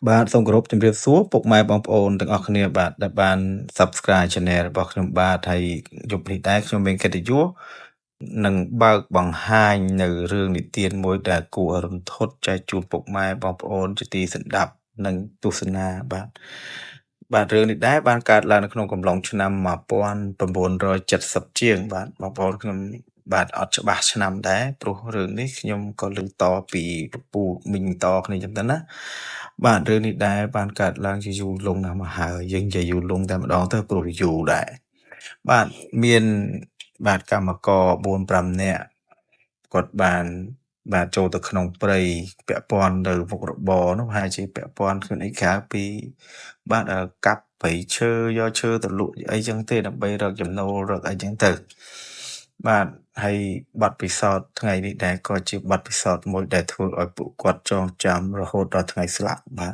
បាទសូមគោរពជំរាបសួរពុកម៉ែបងប្អូនទាំងអស់គ្នាបាទដែលបាន Subscribe Channel របស់ខ្ញុំបាទហើយយប់នេះដែរខ្ញុំមានកិត្តិយសនឹងបើកបង្ហាញនៅរឿងនិទានមួយដែលគួរឲ្យរន្ធត់ចែកជូនពុកម៉ែបងប្អូនជាទីសន្តាប់និងទស្សនាបាទរឿងនេះដែរបានកើតឡើងនៅក្នុងកំឡុងឆ្នាំ1970ជាងបាទបងប្អូនខ្ញុំបាទអត់ច្បាស់ឆ្នាំដែរព្រោះរឿងនេះខ្ញុំក៏ឮតពីពូមីងតគ្នាចឹងទៅណាបាទរឿងនេះដែរបានកើតឡើងជាយូរលង់ណាស់មកហើយយើងនិយាយយូរលង់តែម្ដងទៅព្រោះយូរដែរបាទមានបាទកម្មករ4-5នាក់គាត់បានចូលទៅក្នុងព្រៃពាក់ព័ន្ធទៅមុខរបរនោះប្រហែលជាពាក់ព័ន្ធខ្លួនឯងក្រៅពីបាទកាប់ព្រៃឈើយកឈើទៅលក់អីចឹងទេដើម្បីរកចំណូលរកអីចឹងទៅបាទហើយបទពិសោធន៍ថ្ងៃនេះដែរក៏ជាបទពិសោធន៍មួយដែលធ្វើឲ្យពួកគាត់ចងចាំរហូតដល់ថ្ងៃស្លាប់បា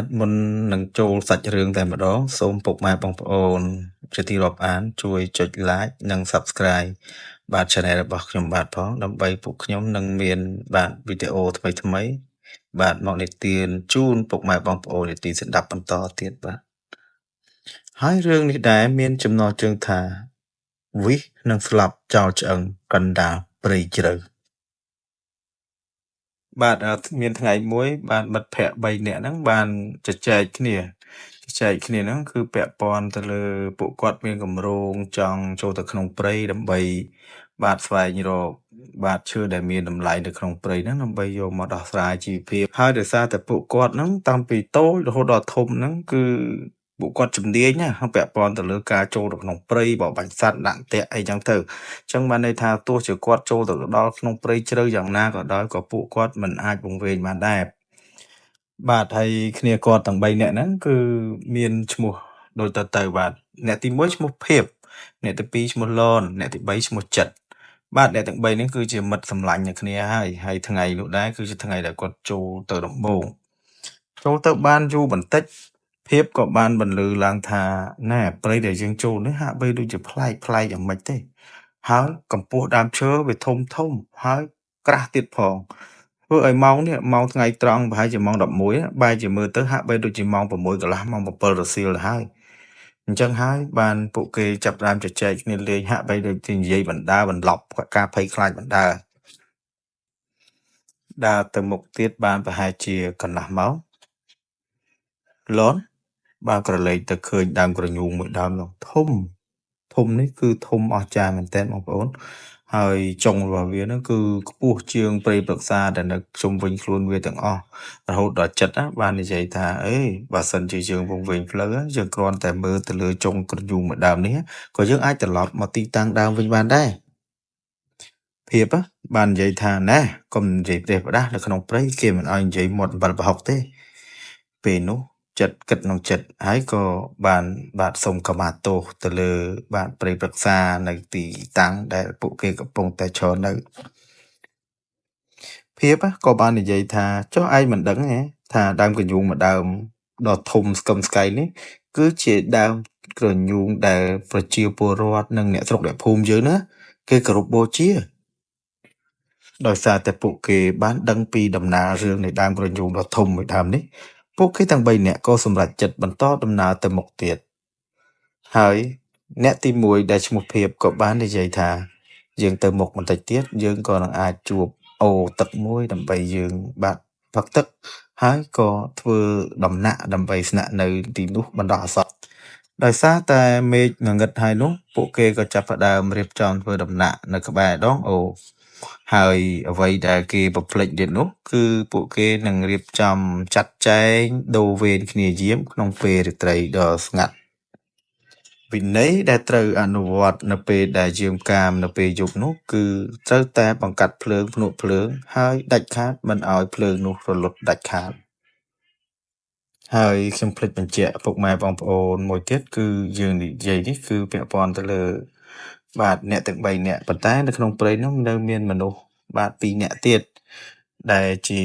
ទមុននឹងចូលសាច់រឿងតែម្ដងសូមពុកម៉ែបងប្អូនជាទីរាប់អានជួយចុច like និង subscribe បាទ channel របស់ខ្ញុំបាទផងដើម្បីពួកខ្ញុំនឹងមានបាទវីដេអូថ្មីបាទមកនិទានជូនពុកម៉ែបងប្អូនជាទីស្ដាប់បន្តទៀតបាទហើយរឿងនេះដែរមានចំណងជើងថាវិសនឹងស្លាប់ចោលឆ្អឹងកណ្ដាលព្រៃជ្រៅបាទមានថ្ងៃមួយបាទមិត្តភ័ក្តិ3នាក់ហ្នឹងបានជជែកគ្នាហ្នឹងគឺពាក់ព័ន្ធទៅលើពួកគាត់មានគម្រោងចង់ចូលទៅក្នុងព្រៃដើម្បីបាទស្វែងរកបាទឈើដែលមានតម្លៃនៅក្នុងព្រៃហ្នឹងដើម្បីយកមកដោះស្រាយជីវភាពហើយដោយសារតែពួកគាត់ហ្នឹងតាំងពីតូចរហូតដល់ធំហ្នឹងគឺពួកគាត់ជំនាញណាពាក់ព័ន្ធទៅលើការចូលទៅក្នុងព្រៃបរបាញ់សត្វដាក់តាក់អីចឹងទៅអញ្ចឹងបានន័យថាទោះជាគាត់ចូលទៅដល់ក្នុងព្រៃជ្រៅយ៉ាងណាក៏ដោយក៏ពួកគាត់មិនអាចវង្វេងបានដែរបាទហើយគ្នាគាត់ទាំង3នាក់ហ្នឹងគឺមានឈ្មោះដូចទៅបាទអ្នកទី1ឈ្មោះភៀបអ្នកទី2ឈ្មោះលនអ្នកទី3ឈ្មោះចិត្តបាទអ្នកទាំង3ហ្នឹងគឺជាមិត្តសម្លាញ់នឹងគ្នាហើយថ្ងៃនោះដែរគឺជាថ្ងៃដែលគាត់ចូលទៅដំបូងចូលទៅបានយូរបន្តិចភៀបក៏បានបន្លឺឡើងថាណែព្រៃដែលយើងចូលនេះហាក់បីដូចជាប្លែកយ៉ាងម៉េចទេហើយកម្ពស់ដើមឈើវាធំហើយក្រាស់ទៀតផងធ្វើឲ្យម៉ោងថ្ងៃត្រង់ប្រហែលជាម៉ោង11បែរជាមើលទៅហាក់បីដូចជាម៉ោង6កន្លះម៉ោង7រសៀលទៅហើយអញ្ចឹងហើយបានពួកគេចាប់ផ្ដើមជជែកគ្នាលេងហាក់បីដូចជានិយាយបណ្ដើបន្លប់ការភ័យខ្លាចបណ្ដើដើរទៅមុខទៀតបានប្រហែលជាកន្លះម៉ោងលនបានក្រឡេកទៅឃើញដើមក្រញូងមួយដើមនោះធំនេះគឺធំអស្ចារ្យមែនទែនបងប្អូនហើយចុងរបស់វាហ្នឹងគឺខ្ពស់ជាងព្រៃព្រឹក្សាដែលនៅជុំវិញខ្លួនវាទាំងអស់រហូតដល់ចិត្តបាននិយាយថាអេបើសិនជាយើងវង្វេងផ្លូវយើងគ្រាន់តែមើលទៅលើចុងក្រញូងមួយដើមនេះក៏យើងអាចត្រឡប់មកទីតាំងដើមវិញបានដែរភៀបបាននិយាយថាណែកុំនិយាយផ្ទះផ្ដាស់នៅក្នុងព្រៃគេមិនឲ្យនិយាយមាត់អំបិលប្រហុកទេពេលនោះចិត្តគិតក្នុងចិត្តហើយក៏បាទសូមខមាទោសទៅលើបាទព្រៃព្រឹក្សានៅទីតាំងដែលពួកគេកំពុងតែឈរនៅភៀបក៏បាននិយាយថាចុះឯងមិនដឹងទេថាដើមក្រញូងមួយដើមដ៏ធំស្កឹមស្កៃនេះគឺជាដើមក្រញូងដែលប្រជាពលរដ្ឋនិងអ្នកស្រុកអ្នកភូមិយើងណាគេគោរពបូជាដោយសារតែពួកគេបានដឹងពីដំណើររឿងនៃដើមក្រញូងដ៏ធំមួយដើមនេះពួកគេទាំង3នាក់ក៏សម្រេចចិត្តបន្តដំណើរទៅមុខទៀតហើយអ្នកទី1ដែលឈ្មោះភៀបក៏បាននិយាយថាយើងទៅមុខបន្តិចទៀតយើងក៏នឹងអាចជួបអូរទឹកមួយដើម្បីយើងបាទផឹកទឹកហើយក៏ធ្វើដំណាក់ដើម្បីស្នាក់នៅទីនោះបណ្ដោះអាសន្នដោយសារតែមេឃងងឹតហើយនោះពួកគេក៏ចាប់ផ្ដើមរៀបចំធ្វើដំណាក់នៅក្បែរដងអូរហើយអ្វីដែលគេបំភ្លេចទៀតនោះគឺពួកគេនឹងរៀបចំចាត់ចែងដូរវេនគ្នាយាមក្នុងពេលរាត្រីដ៏ស្ងាត់វិន័យដែលត្រូវអនុវត្តនៅពេលដែលយាមកាមនៅពេលយប់នោះគឺត្រូវតែបង្កាត់ភ្លើងភ្នក់ភ្លើងហើយដាច់ខាតមិនឲ្យភ្លើងនោះរលត់ដាច់ខាតហើយខ្ញុំភ្លេចបញ្ជាក់ពុកម៉ែបងប្អូនមួយទៀតគឺយើងនិយាយនេះគឺពាក់ព័ន្ធទៅលើបាទអ្នកទាំង3នាក់ប៉ុន្តែនៅក្នុងព្រៃនោះនៅមានមនុស្សបាទ2នាក់ទៀតដែលជា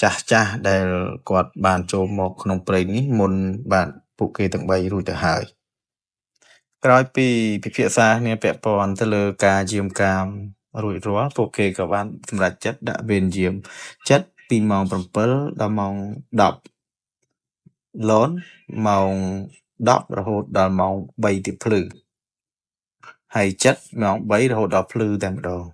ចាស់ដែលគាត់បានចូលមកក្នុងព្រៃនេះមុនបាទពួកគេទាំង3រួចទៅហើយក្រោយពីពិភាក្សាគ្នាពាក់ព័ន្ធទៅលើការយាមកាមរួចរាល់ពួកគេក៏បានសម្រេចចិត្តដាក់វេនយាមចិត្ត ពីម៉ោង 7 ដល់ម៉ោង 10 លន់ម៉ោង 10 រហូតដល់ម៉ោង 3 ទៀតភ្លឺ ហើយចិត្ត ម៉ោង 3 រហូតដល់ភ្លឺតែម្ដង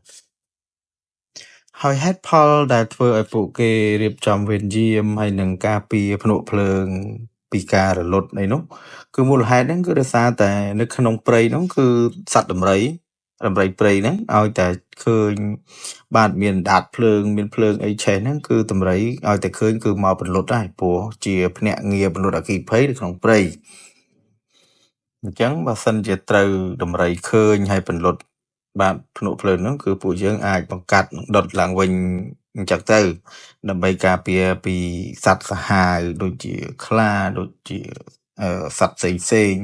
ហើយហេតុផលដែលធ្វើឲ្យពួកគេរៀបចំវេនយាមហើយនឹងការពារភ្នក់ភ្លើងពីការរលត់អីនោះ គឺមូលហេតុហ្នឹងគឺដោយសារតែនៅក្នុងព្រៃហ្នឹងគឺសត្វដំរីព្រៃហ្នឹងឲ្យតែឃើញបាទមានដាតភ្លើងមានភ្លើងអីឆេះហ្នឹងគឺដំរីឲ្យតែឃើញគឺមកបន្លត់ដែរព្រោះជាភ្នាក់ងារបន្លត់អគ្គិភ័យនៅក្នុងព្រៃអញ្ចឹងបើសិនជាត្រូវដំរីឃើញហើយបន្លត់បាទភ្នក់ភ្លើងហ្នឹងគឺពួកយើងអាចបង្កាត់ដុតឡើងវិញអញ្ចឹងទៅដើម្បីការពារពីសត្វសាហាវដូចជាខ្លាដូចជាសត្វផ្សេង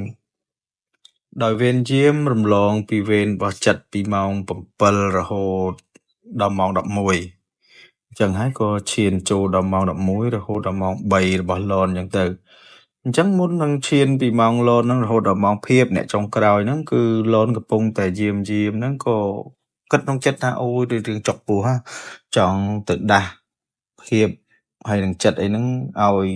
ដោយវេនយាមរំលងពីវេនរបស់ចិត្តពីម៉ោង 7 រហូតដល់ម៉ោង 11 អញ្ចឹងហើយក៏ឈានចូលដល់ម៉ោង 11 រហូតដល់ម៉ោង 3 របស់លនអញ្ចឹងទៅអញ្ចឹងមុននឹងឈានពីម៉ោងលនហ្នឹងរហូតដល់ម៉ោងភៀបអ្នកចុងក្រោយហ្នឹងគឺលនកំពុងតែយាមហ្នឹងក៏គិតក្នុងចិត្តថាអូយរឿងចុកពោះចង់ទៅដាស់ភៀបហើយនឹងចិត្តអីហ្នឹងឲ្យ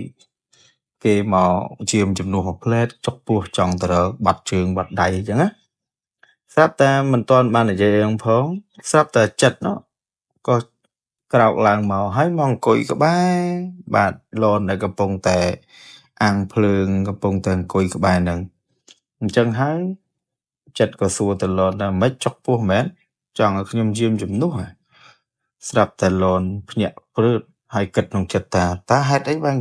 គេមកជាមជំនួសមកផ្លែតចុកពោះចង់ទៅបាត់ជើងបាត់ដៃអញ្ចឹងណាស្រាប់តែមិនទាន់បាននិយាយហ្នឹងផងស្រាប់តែចិត្តនោះក៏ក្រោកឡើងមកហើយមកអង្គុយក្បែរបាទលនដែលកំពុងតែអាំងភ្លើងកំពុងតែអង្គុយក្បែរហ្នឹងអញ្ចឹងហើយចិត្តក៏សួរទៅលនថាមិនចុកពោះមែនចង់ឲ្យខ្ញុំយាមជំនួសស្រាប់តែលនភ្ញាក់ព្រឺតហើយគិតក្នុងចិត្តថាតើហេតុអីបាន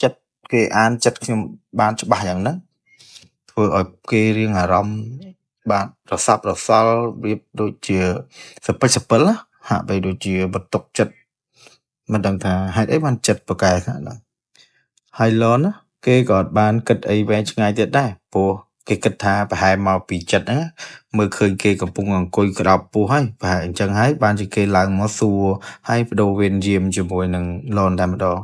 ចិត្តគេអានចិត្តខ្ញុំបានច្បាស់យ៉ាងហ្នឹងធ្វើឲ្យគេរៀងអារម្មណ៍បាទរស័ព្ទរសល់វាដូចជាសពិចសពិលណាហាក់បីដូចជាបន្ទុកចិត្តមិនដឹងថាហេតុអីបានចិត្តប្រកែថាហ្នឹងហើយលនណាគេក៏អត់បានគិតអីវែងឆ្ងាយទៀតដែរព្រោះគេគិតថាប្រហែលមកពីចិត្តហ្នឹងមើលឃើញគេកំពុងអង្គុយក្តោបពោះហើយប្រហែលអញ្ចឹងហើយបានជាគេឡើងមកសួរហើយបដូរវេនយាមជាមួយនឹងលនតែម្ដង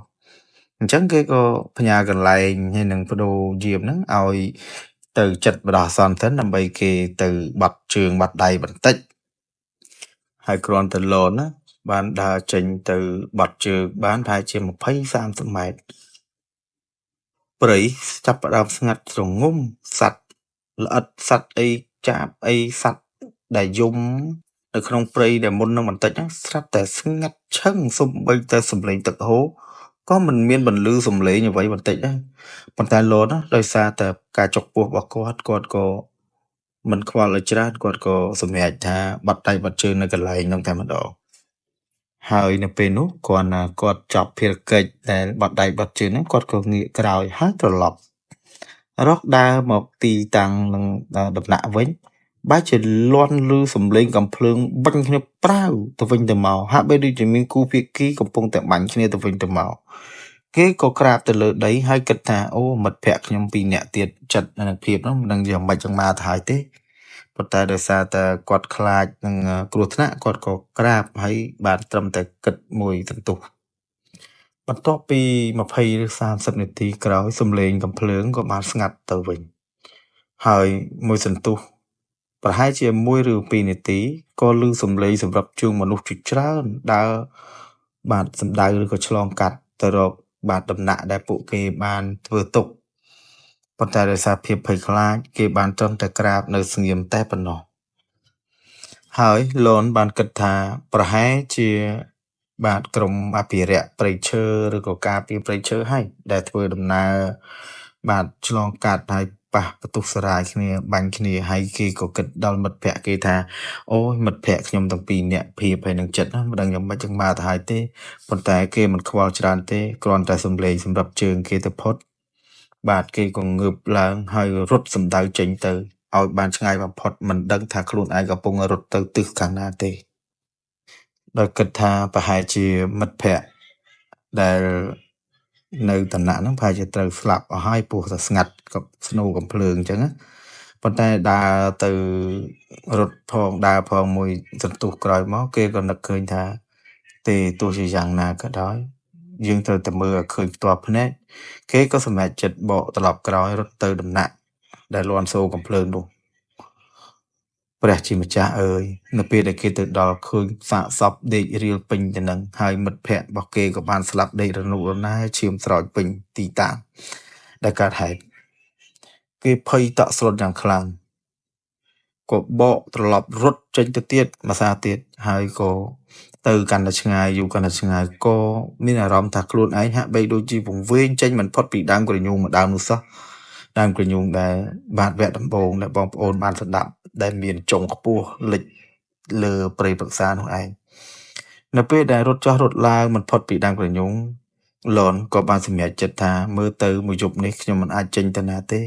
អញ្ចឹងគេក៏ផ្ញើកន្លែងហើយនឹងបដូរយាមហ្នឹងឲ្យទៅចិត្តបដោះអាសន្នទៅដើម្បីគេទៅបាត់ជើងបាត់ដៃបន្តិចហើយគ្រាន់តែលនណាបានដើរចេញទៅបាត់ជើងបានប្រហែលជា20-30 ម៉ែត្រព្រៃចាប់ផ្ដើមស្ងាត់ស្រងំសត្វល្អិតសត្វអីចាបអីសត្វដែលយំនៅក្នុងព្រៃដែលមុននឹងបន្តិចហ្នឹងស្រាប់តែស្ងាត់ឈឹងសូម្បីតែសំឡេងទឹកហូរក៏មិនមានបន្លឺសំឡេងអ្វីបន្តិចដែរប៉ុន្តែលនណាដោយសារតែការចុកពោះរបស់គាត់ក៏មិនខ្វល់ឲ្យច្រើនគាត់ក៏សម្រេចថាបាត់ដៃបាត់ជើងនៅកន្លែងហ្នឹងតែម្ដងហើយនៅពេលនោះគាត់ចប់ភារកិច្ចដែលបាត់ដៃបាត់ជើងហ្នឹងគាត់ក៏ងាកក្រោយហើយត្រឡប់រកដើរមកទីតាំងនឹងដំណាក់វិញបែរជាលាន់ឮសំឡេងកំភ្លើងបាញ់គ្នាប្រាវទៅវិញទៅមកហាក់បីដូចជាមានគូភាគីកំពុងតែបាញ់គ្នាទៅវិញទៅមកគេក៏ក្រាបទៅលើដីហើយគិតថាអូមិត្តភក្តិខ្ញុំ2នាក់ទៀតចិត្តនិងភាពហ្នឹងមិនដឹងយ៉ាងម៉េចចឹងមកទៅហើយទេប៉ុន្តែដោយសារតែគាត់ខ្លាចនឹងគ្រោះថ្នាក់គាត់ក៏ក្រាបហើយបានត្រឹមតែគិតមួយសន្ទុះបន្ទាប់ពី20 ឬ 30 នាទីក្រោយសំឡេងកំភ្លើងក៏បានស្ងាត់ទៅវិញហើយមួយសន្ទុះប្រហែលជា1 ឬ 2 នាទីក៏ឮសំឡេងសម្រាប់ជួងមនុស្សជាច្រើនដើរបាទសម្ដៅឬក៏ឆ្លងកាត់ទៅរកបាទដំណាក់ដែលពួកគេបានធ្វើទុកប៉ុន្តែដោយសារភាពភ័យខ្លាចគេបានត្រឹមតែក្រាបនៅស្ងៀមតែប៉ុណ្ណោះហើយលនបានគិតថាប្រហែលជាបាទក្រុមអភិរក្សព្រៃឈើឬក៏ការពារព្រៃឈើហើយដែលធ្វើដំណើរបាទឆ្លងកាត់ហើយប៉ះបន្ទុះសារាយគ្នាបាញ់គ្នាហើយគេក៏គិតដល់មិត្តភក្តិគេថាអូយមិត្តភក្តិខ្ញុំទាំងពីរនាក់ភៀបហើយនឹងចិត្តមិនដឹងយ៉ាងម៉េចចឹងមកទៅហើយទេប៉ុន្តែគេមិនខ្វល់ច្រើនទេគ្រាន់តែសំឡេងសម្រាប់ជើងគេទៅផុតបាទគេក៏ងើបឡើងហើយរត់សម្ដៅចេញទៅឲ្យបានឆ្ងាយបំផុតមិនដឹងថាខ្លួនឯងកំពុងរត់ទៅទិសខាងណាទេដោយគិតថាប្រហែលជាមិត្តភក្តិដែលនៅតំណាក់ហ្នឹងប្រហែលជាត្រូវស្លាប់អស់ហើយពោះតែស្ងាត់ក៏ស្នូកំភ្លើងអញ្ចឹងណាប៉ុន្តែដើរទៅរត់ផងដើរផងមួយសន្ទុះក្រោយមកគេក៏នឹកឃើញថាទេទោះជាយ៉ាងណាក៏ដោយយើងត្រូវតែមើលឲ្យឃើញផ្ទាល់ភ្នែកគេក៏សម្រេចចិត្តបកត្រឡប់ក្រោយរត់ទៅដំណាក់ដែលលាន់សូរកំភ្លើងនោះ ព្រះជាម្ចាស់អើយនៅពេលដែលគេទៅដល់ឃើញសាកសពដេករៀលពេញទៅនឹងហើយមិត្តភ័ក្តិរបស់គេក៏បានស្លាប់ដេករនុករណាឈាមស្រោចពេញទីតាំងដែលកើតហេតុគេភ័យតក់ស្លុតយ៉ាងខ្លាំងក៏បកត្រឡប់រត់ចេញទៅទៀតម្សាទៀតហើយក៏ទៅកាន់តែឆ្ងាយយូរកាន់តែឆ្ងាយក៏មានអារម្មណ៍ថាខ្លួនឯងហាក់បីដូចជាវង្វេងចេញមិនផុតពីដើមក្រញូងមួយដើមនោះសោះដើមក្រញូងដែលបាទវគ្គដំបូងដែលបងប្អូនបានស្ដាប់ដែលមានចុងខ្ពស់លិចលើព្រៃព្រឹក្សានោះឯងនៅពេលដែលរត់ចុះរត់ឡើងមិនផុតពីដើមក្រញូងលនក៏បានសម្រេចចិត្តថាមើលទៅមួយយប់នេះខ្ញុំមិនអាចចេញទៅណាទេ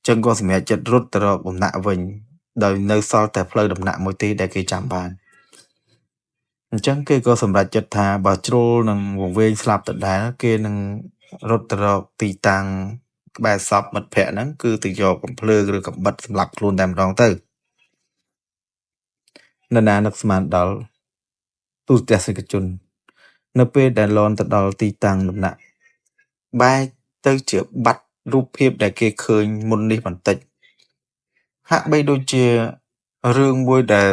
ចឹងក៏សម្រេចចិត្តរត់ទៅរកបំណាក់វិញដោយនៅសល់តែផ្លូវដំណាក់មួយទេដែលគេចាំបានអញ្ចឹងគេក៏សម្រេចចិត្តថាបើជ្រុលនឹងវង្វេងស្លាប់ដដែលគេនឹងរត់ទៅរកទីតាំងក្បែរសពមិត្តភ័ក្តិហ្នឹងគឺទៅយកកំភ្លើងឬកំបិតសម្រាប់ខ្លួនតែម្ដងទៅនរណានឹកស្មានដល់ទូរទស្សនិកជននៅពេលដែលលនទៅដល់ទីតាំងដំណាក់បែរទៅជាបាត់រូបភាពដែលគេឃើញមុននេះបន្តិចហាក់បីដូចជារឿងមួយដែល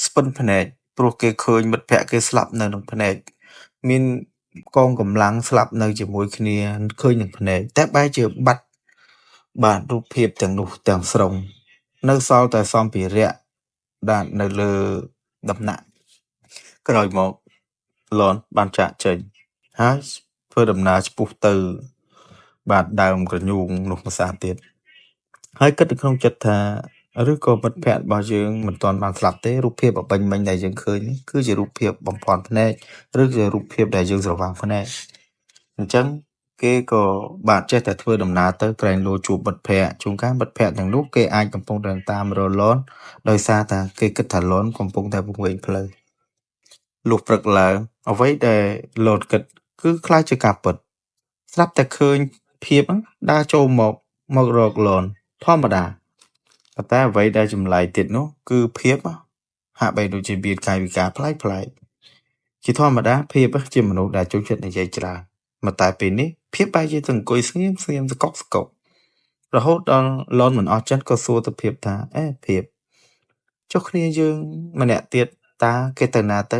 ស្ពិនភ្នែកព្រោះគេឃើញមិត្តភ័ក្តិគេស្លាប់នៅក្នុងភ្នែកមានកងកម្លាំងស្លាប់នៅជាមួយគ្នាឃើញនឹងភ្នែកតែបែរជាបាត់បាទរូបភាពទាំងនោះទាំងស្រុងនៅសល់តែសម្ភារៈដែលនៅលើដំណាក់ក្រោយមកលនបានចាក់ចេញហើយធ្វើដំណើរឆ្ពោះទៅបាទដើមក្រញូងនោះម្សាទៀតហើយគិតនៅក្នុងចិត្តថាឬក៏មិត្តភ័ក្តិរបស់យើងមិនទាន់បានស្លាប់ទេរូបភាពបបិញមិញដែលយើងឃើញនេះគឺជារូបភាពបំផន់ភ្នែកឬជារូបភាពដែលយើងស្រវាំងភ្នែកអញ្ចឹងគេក៏បាទចេះតែធ្វើដំណើរទៅក្រែងលោជួបមិត្តភ័ក្តិជួនកាលមិត្តភ័ក្តិទាំងនោះគេអាចកំពុងតែតាមរលនដោយសារតែគេគិតថាលនកំពុងតែវង្វេងផ្លូវលុះព្រឹកឡើងអ្វីដែលលនគិតគឺខ្លាចជាការពិតស្រាប់តែឃើញភាពដើរចូលមករកលនធម្មតាប៉ុន្តែអ្វីដែលចម្លែកទៀតនោះគឺភាពហាក់បីដូចជាមានកាយវិការប្លែកជាធម្មតាភាពជាមនុស្សដែលចូលចិត្តនិយាយច្រើនប៉ុន្តែពេលនេះភាពបែរជាទៅអង្គុយស្ងៀមសកុករហូតដល់លនមិនអស់ចិត្តក៏សួរទៅភាពថាអេភាពចុះគ្នាយើងម្នាក់ទៀតតើគេទៅណាទៅ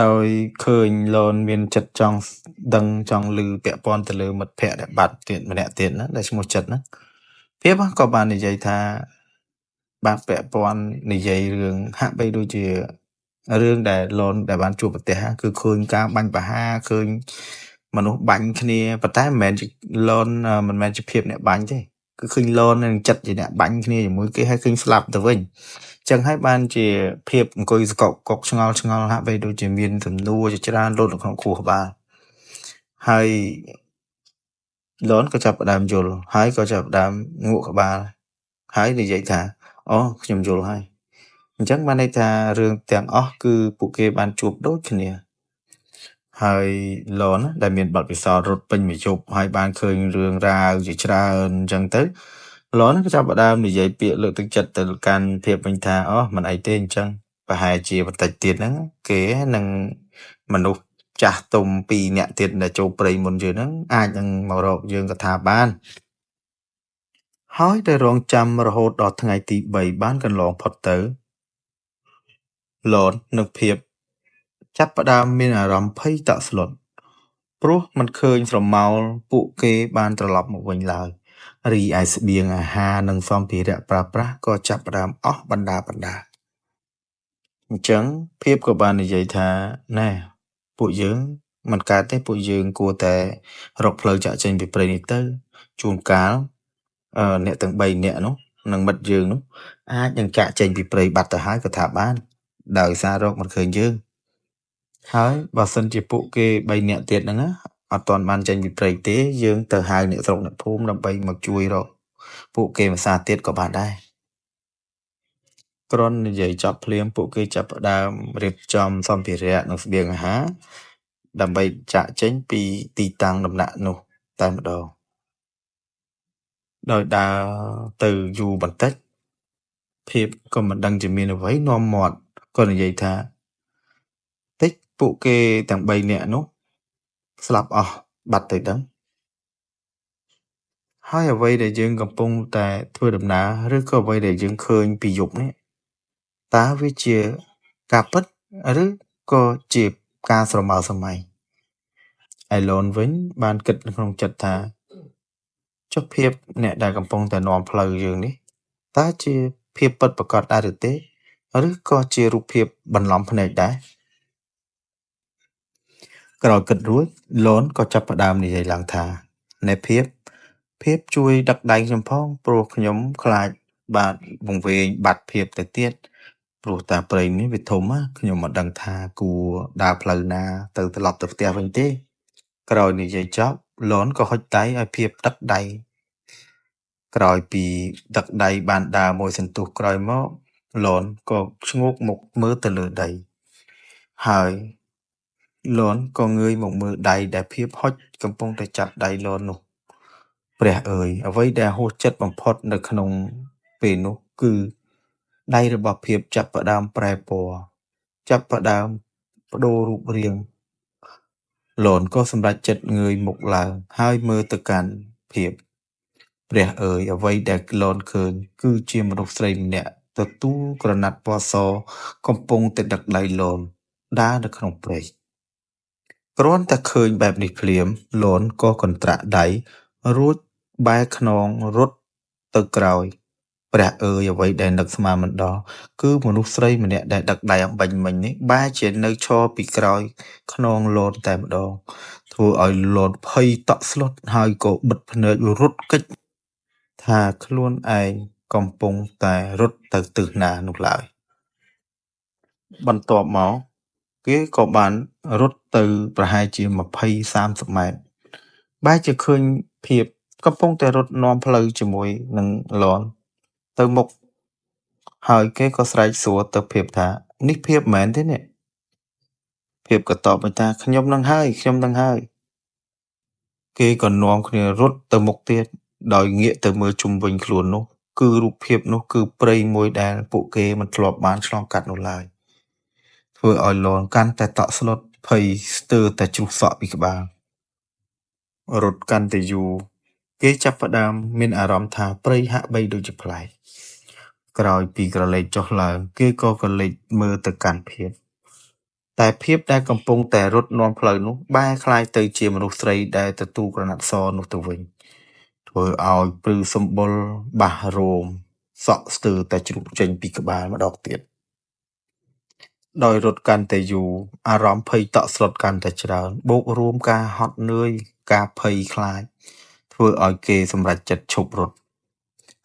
ដោយឃើញលនមានចិត្តចង់ដឹងចង់ឮពាក់ព័ន្ធទៅលើមិត្តភ័ក្តិដែលបាត់ទៀតម្នាក់ទៀតណាដែលឈ្មោះចិត្តហ្នឹងភាពក៏បាននិយាយថាបាទពាក់ព័ន្ធនិយាយរឿងហាក់បីដូចជារឿងដែលលនដែលបានជួបប្រទះគឺឃើញការបាញ់ប្រហារឃើញមនុស្សបាញ់គ្នាប៉ុន្តែមិនមែនជាលនមិនមែនជាភាពអ្នកបាញ់ទេគឺឃើញលននឹងចិត្តជាអ្នកបាញ់គ្នាជាមួយគេហើយឃើញស្លាប់ទៅវិញចឹងហើយបានជាភាពអង្គុយសកកុកឆ្ងល់ហាក់បីដូចជាមានសំណួរជាច្រើនលោតនៅក្នុងខួរក្បាលហើយលនក៏ចាប់ផ្ដើមយល់ហើយក៏ចាប់ផ្ដើមងក់ក្បាលហើយនិយាយថាអូខ្ញុំយល់ហើយអញ្ចឹងបានន័យថារឿងទាំងអស់គឺពួកគេបានជួបដូចគ្នាហើយលនដែលមានបទពិសោធន៍រត់ពេញមួយយប់ហើយបានឃើញរឿងរ៉ាវជាច្រើនអញ្ចឹងទៅលនក៏ចាប់ផ្ដើមនិយាយពាក្យលើកទឹកចិត្តទៅកាន់ភាពវិញថាអូមិនអីទេអញ្ចឹងប្រហែលជាបន្តិចទៀតហ្នឹងគេនឹងមនុស្សចាស់ទុំ2នាក់ទៀតដែលចូលព្រៃមុនយើងហ្នឹងអាចនឹងមករកយើងកថាបានហើយតែរងចាំរហូតដល់ថ្ងៃទី3បានកន្លងផុតទៅលននិងភាពចាប់ផ្ដើមមានអារម្មណ៍ភ័យតក់ស្លុតព្រោះមិនឃើញស្រមោលពួកគេបានត្រឡប់មកវិញឡើយរីឯស្បៀងអាហារនិងសម្ភារៈប្រើប្រាស់ក៏ចាប់ផ្ដើមអស់បណ្ដាអញ្ចឹងភាពក៏បាននិយាយថាណែពួកយើងមិនកើតទេពួកយើងគួរតែរកផ្លូវចាក់ចេញពីព្រៃនេះទៅជួនកាលអ្នកទាំង3នាក់នោះនិងមិត្តយើងនោះអាចនឹងចាក់ចេញពីព្រៃបាត់ទៅហើយក៏ថាបានដោយសាររកមិនឃើញយើងហើយបើសិនជាពួកគេ3នាក់ទៀតហ្នឹងអត់ទាន់បានចេញពីព្រៃទេយើងទៅហៅអ្នកស្រុកអ្នកភូមិដើម្បីមកជួយរកពួកគេម្សាទៀតក៏បានដែរគ្រាន់និយាយចប់ភ្លាមពួកគេចាប់ផ្ដើមរៀបចំសម្ភារៈនិងស្បៀងអាហារដើម្បីចាក់ចេញពីទីតាំងដំណាក់នោះតែម្ដងដោយដើរទៅយូរបន្តិចភាពក៏មិនដឹងជាមានអ្វីនាំមាត់ក៏និយាយថាតិចពួកគេទាំង3នាក់នោះស្លាប់អស់បាត់ទៅដឹងហ ហើយអ្វីដែលយើងកំពុងតែធ្វើដំណើរឬក៏អ្វីដែលយើងឃើញពីយប់នេះតើវាជាការពិតឬក៏ជាការស្រមើស្រមៃឯលនវិញបានគិតក្នុងចិត្តថាចុះភាពអ្នកដែលកំពុងតែនាំផ្លូវយើងនេះតើជាភាពពិតប្រាកដដែរឬទេឬក៏ជារូបភាពបន្លំភ្នែកដែរក្រោយគិតរួចលនក៏ចាប់ផ្ដើមនិយាយឡើងថាណែភាពជួយដឹកដៃខ្ញុំផងព្រោះខ្ញុំខ្លាចបាទវង្វេងបាត់ភាពទៅទៀតព្រោះតាព្រៃនេះវាធំណាខ្ញុំមិនដឹងថាគួរដើរផ្លូវណាទៅត្រឡប់ទៅផ្ទះវិញទេក្រោយនិយាយចប់លនក៏ហុចដៃឲ្យភាពដឹកដៃក្រោយពីដឹកដៃបានដើរមួយសន្ទុះក្រោយមកលនក៏ឈ្ងោកមុខមើលទៅលើដីហើយលនក៏ងើយមកមើលដៃដែលភាពហុចកំពុងតែចាប់ដៃលននោះព្រះអើយអ្វីដែលហួសចិត្តបំផុតនៅក្នុងពេលនោះគឺដៃរបស់ភាពចាប់ផ្ដើមប្រែពណ៌ចាប់ផ្ដើមប្ដូររូបរាងលនក៏សម្រេចចិត្តងើយមុខឡើងហើយមើលទៅកាន់ភាពព្រះអើយអ្វីដែលលនឃើញគឺជាមនុស្សស្រីម្នាក់ទទួលក្រណាត់ពណ៌សកំពុងតែដឹកដៃលនដើរនៅក្នុងព្រៃគ្រាន់តែឃើញបែបនេះភ្លាមលនក៏កន្ត្រាក់ដៃរួចបែរខ្នងរត់ទៅក្រោយព្រះអើយអ្វីដែលនឹកស្មានមិនដល់គឺមនុស្សស្រីម្នាក់ដែលដឹកដៃអំបញ្ញមិញនេះបែរជានៅឈរពីក្រោយខ្នងលនតែម្ដងធ្វើឲ្យលនភ័យតក់ស្លុតហើយក៏បិទភ្នែករត់គេចថាខ្លួនឯងកំពុងតែរត់ទៅទិសណានោះឡើយបន្ទាប់មកគេក៏បានរត់ទៅប្រហែលជា20-30ម៉ែត្របែរជាឃើញភាពកំពុងតែរត់នាំផ្លូវជាមួយនឹងលនទៅមុខហើយគេក៏ស្រែកសួរទៅភាពថានេះភាពមែនទេនេះភាពក៏តបវិញថាខ្ញុំនឹងហើយគេក៏នាំគ្នារត់ទៅមុខទៀតដោយងាកទៅមើលជុំវិញខ្លួននោះគឺរូបភាពនោះគឺព្រៃមួយដែលពួកគេមិនធ្លាប់បានឆ្លងកាត់នោះឡើយធ្វើឲ្យលនកាន់តែតក់ស្លុតភ័យស្ទើរតែជ្រុះសក់ពីក្បាលរត់កាន់តែយូរគេចាប់ផ្ដើមមានអារម្មណ៍ថាព្រៃហាក់បីដូចជាប្លែកក្រោយពីក្រឡេកចុះឡើងគេក៏ក្រឡេកមើលទៅកាន់ភាពតែភាពដែលកំពុងតែរត់នាំផ្លូវនោះបែរក្លាយទៅជាមនុស្សស្រីដែលទទួលក្រណាត់សនោះទៅវិញធ្វើឲ្យព្រឺសម្បុរបាសរោមសក់ស្ទើរតែជ្រុះចេញពីក្បាលម្ដងទៀតដោយរត់កាន់តែយូរអារម្មណ៍ភ័យតក់ស្លុតកាន់តែច្រើនបូករួមការហត់នឿយការភ័យខ្លាចធ្វើឲ្យគេសម្រេចចិត្តឈប់រត់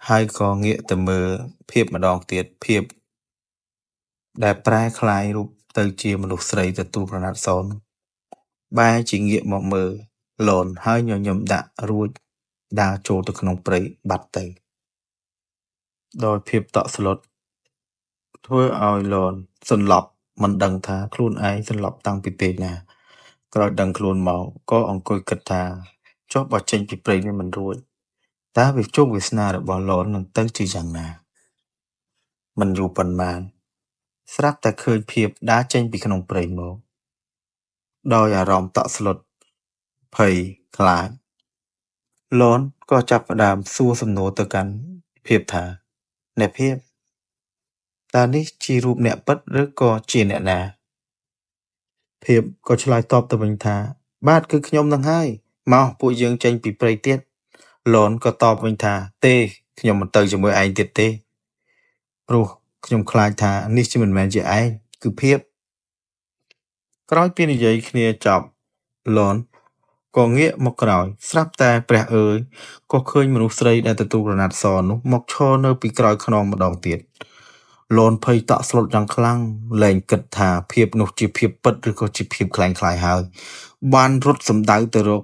ហើយក៏ងាកទៅមើលភាពម្ដងទៀតភាពដែលប្រែក្លាយរូបទៅជាមនុស្សស្រីទទួលក្រណាត់សនោះបែរជាងាកមកមើលលនហើយញញឹមដាក់រួចដើរចូលទៅក្នុងព្រៃបាត់ទៅដោយភាពតក់ស្លុតធ្វើឲ្យលនសន្លប់មិនដឹងថាខ្លួនឯងសន្លប់តាំងពីពេលណាក្រោយដឹងខ្លួនមកក៏អង្គុយគិតថាចុះបើចេញពីព្រៃនេះមិនរួចតើវាជោគវាសនារបស់លននឹងទៅជាយ៉ាងណាមិនយូរប៉ុន្មានស្រាប់តែឃើញភាពដើរចេញពីក្នុងព្រៃមកដោយអារម្មណ៍តក់ស្លុតភ័យខ្លាចលនក៏ចាប់ផ្ដើមសួរសំណួរទៅកាន់ភាពថាអ្នកភាពតើនេះជារូបអ្នកពិតឬក៏ជាអ្នកណាភាពក៏ឆ្លើយតបទៅវិញថាបាទគឺខ្ញុំនឹងហើយមកពួកយើងចេញពីព្រៃទៀតលនក៏តបវិញថាទេខ្ញុំមិនទៅជាមួយឯងទៀតទេព្រោះខ្ញុំខ្លាចថានេះជាមិនមែនជាឯងគឺភាពក្រោយពីនិយាយគ្នាចប់លនក៏ងាកមកក្រោយស្រាប់តែព្រះអើយក៏ឃើញមនុស្សស្រីដែលទទួលក្រណាត់សនោះមកឈរនៅពីក្រោយខ្នងម្ដងទៀតលនភ័យតក់ស្លុតយ៉ាងខ្លាំងលែងគិតថាភាពនោះជាភាពពិតឬក៏ជាភាពคล้ายៗហើយបានរត់សម្ដៅទៅរក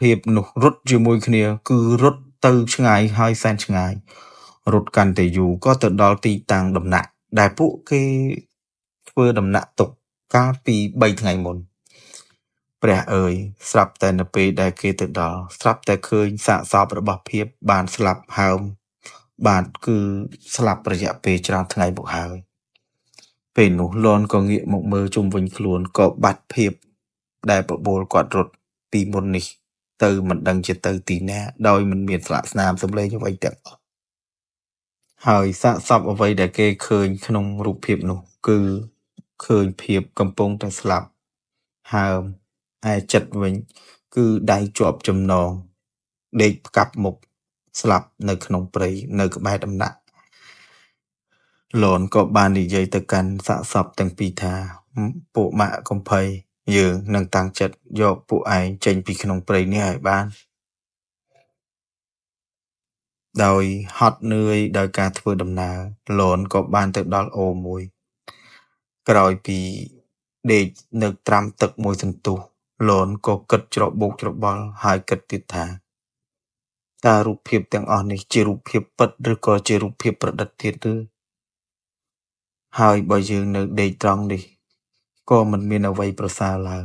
ភាពនោះរត់ជាមួយគ្នាគឺរត់ទៅឆ្ងាយហើយសែនឆ្ងាយរត់កាន់តែយូរក៏ទៅដល់ទីតាំងដំណាក់ដែលពួកគេធ្វើដំណាក់ទុកកាលពី3ថ្ងៃមុនព្រះអើយស្រាប់តែនៅពេលដែលគេទៅដល់ស្រាប់តែឃើញសាកសពរបស់ភាពបានស្លាប់ហើមបាទគឺស្លាប់រយៈពេលច្រើនថ្ងៃមកហើយពេលនោះលនក៏ងាកមកមើលជុំវិញខ្លួនក៏បាត់ភាពដែលបបួលគាត់រត់ពីមុននេះ ទៅមិនដឹងជាទៅទីណាដោយមិនមានស្លាកស្នាមសម្លេងអ្វីទាំងអស់ហើយសាកសពអ្វីដែលគេឃើញក្នុងរូបភាពនោះគឺឃើញភាពកំពុងតែស្លាប់ហើមឯចិត្តវិញគឺដៃជាប់ចំណងដេកផ្កាប់មុខស្លាប់នៅក្នុងព្រៃនៅក្បែរដំណាក់លនក៏បាននិយាយទៅកាន់សាកសពទាំងពីរថាពួកម៉ាក់កំភៃយើងនឹងតាំងចិត្តយកពួកឯងចេញពីក្នុងព្រៃនេះឲ្យបានដោយហត់នឿយដោយការធ្វើដំណើរលនក៏បានទៅដល់អូរមួយក្រោយពីដេកនៅត្រាំទឹកមួយសន្ទុះលនក៏គិតច្របូកច្របល់ហើយគិតទៀតថាតើរូបភាពទាំងអស់នេះជារូបភាពពិតឬក៏ជារូបភាពប្រឌិតទៀតឬហើយបើយើងនៅដេកត្រង់នេះក៏មិនមានអ្វីប្រសើរឡើយ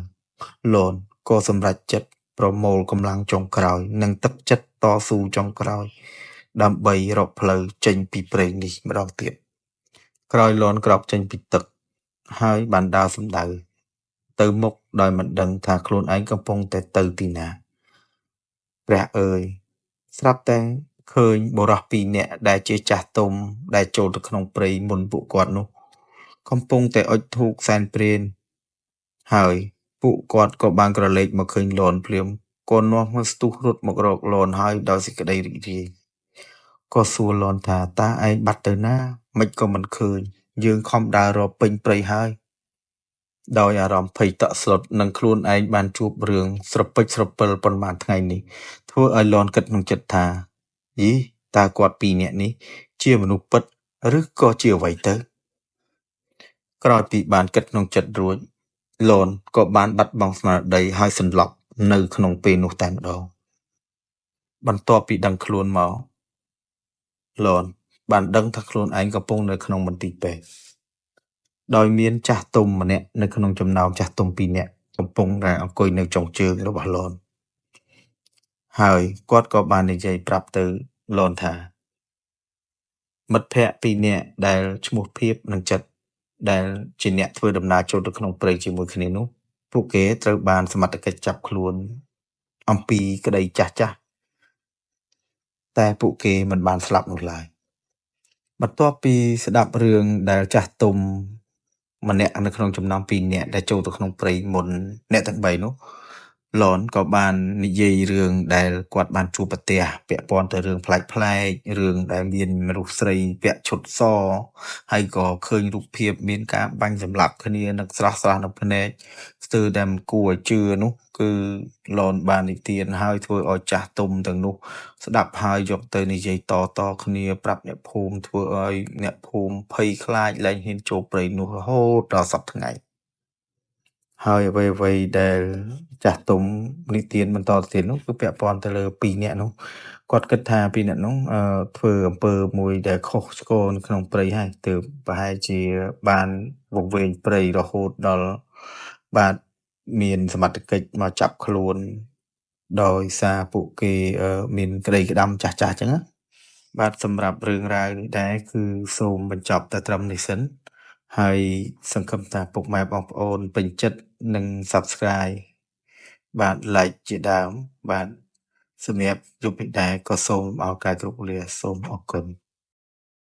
លនក៏សម្រេចចិត្តប្រមូលកម្លាំងចុងក្រោយនិងទឹកចិត្តតស៊ូចុងក្រោយដើម្បីរកផ្លូវចេញពីព្រៃនេះម្ដងទៀតក្រោយលនក្រោកចេញពីទឹកហើយបានដើរសម្ដៅទៅមុខដោយមិនដឹងថាខ្លួនឯងកំពុងតែទៅទីណាព្រះអើយស្រាប់តែឃើញបុរស2នាក់ដែលជាចាស់ទុំដែលចូលទៅក្នុងព្រៃមុនពួកគាត់នោះកំពុងតែអុជធូបសែនព្រេនហើយពួកគាត់ក៏បានក្រឡេកមកឃើញលនភ្លាមក៏នាំមកស្ទុះរត់មករកលនហើយដោយសេចក្តីរីករាយក៏សួរលនថាតើឯងបាត់ទៅណាមិនក៏មិនឃើញយើងខំដើររកពេញព្រៃហើយដោយអារម្មណ៍ភ័យតក់ស្លុតនឹងខ្លួនឯងបានជួបរឿងស្រពេចស្រពិលប៉ុន្មានថ្ងៃនេះធ្វើឲ្យលនគិតក្នុងចិត្តថាយីតើគាត់2នាក់នេះជាមនុស្សពិតឬក៏ជាអ្វីទៅក្រោយពីបានគិតក្នុងចិត្តរួចលនក៏បានបាត់បង់ស្មារតីហើយសន្លប់នៅក្នុងពេលនោះតែម្ដងបន្ទាប់ពីដឹងខ្លួនមកលនបានដឹងថាខ្លួនឯងកំពុងនៅក្នុងមន្ទីរពេទ្យដោយមានចាស់ទុំម្នាក់នៅក្នុងចំណោមចាស់ទុំ2នាក់កំពុងតែអង្គុយនៅចុងជើងរបស់លនហើយគាត់ក៏បាននិយាយប្រាប់ទៅលនថាមិត្តភ័ក្តិ2នាក់ដែលឈ្មោះភៀបនិងចិត្តដែលជាអ្នកធ្វើដំណើរចូលទៅក្នុងព្រៃជាមួយគ្នានោះពួកគេត្រូវបានសមត្ថកិច្ចចាប់ខ្លួនអំពីក្តីចាស់ចាស់តែពួកគេមិនបានស្លាប់នោះឡើយបន្ទាប់ពីស្ដាប់រឿងដែលចាស់ទុំម្នាក់នៅក្នុងចំណោម2នាក់ដែលចូលទៅក្នុងព្រៃមុនអ្នកទាំង3នោះលនក៏បាននិយាយរឿងដែលគាត់បានជួបប្រទះពាក់ព័ន្ធទៅរឿងប្លែករឿងដែលមានមនុស្សស្រីពាក់ឈុតសហើយក៏ឃើញរូបភាពមានការបាញ់សម្លាប់គ្នានឹងស្រស់នៅភ្នែកស្ទើរតែមិនគួរឲ្យជឿនោះគឺលនបាននិទានហើយធ្វើឲ្យចាស់ទុំទាំងនោះស្ដាប់ហើយយកទៅនិយាយតគ្នាប្រាប់អ្នកភូមិធ្វើឲ្យអ្នកភូមិភ័យខ្លាចលែងហ៊ានចូលព្រៃនោះរហូតដល់សប្តាហ៍ថ្ងៃហើយអ្វីដែលចាស់ទុំនិទានបន្តទៅទៀតនោះគឺពាក់ព័ន្ធទៅលើ2នាក់នោះគាត់គិតថា2នាក់នោះធ្វើអំពើមួយដែលខុសឆ្គងនៅក្នុងព្រៃហើយទើបប្រហែលជាបានវង្វេងព្រៃរហូតដល់បាទមានសមត្ថកិច្ចមកចាប់ខ្លួនដោយសារពួកគេមានក្តីក្តាំចាស់អញ្ចឹងណាបាទសម្រាប់រឿងរ៉ាវនេះដែរគឺសូមបញ្ចប់តែត្រឹមនេះសិនហើយសង្ឃឹមថាពុកម៉ែបងប្អូនពេញចិត្តនិង Subscribe បាទ Like ជាដើមបាទសម្រាប់យប់នេះដែរក៏សូមអរកាយគ្រប់លាសូមអរគុណ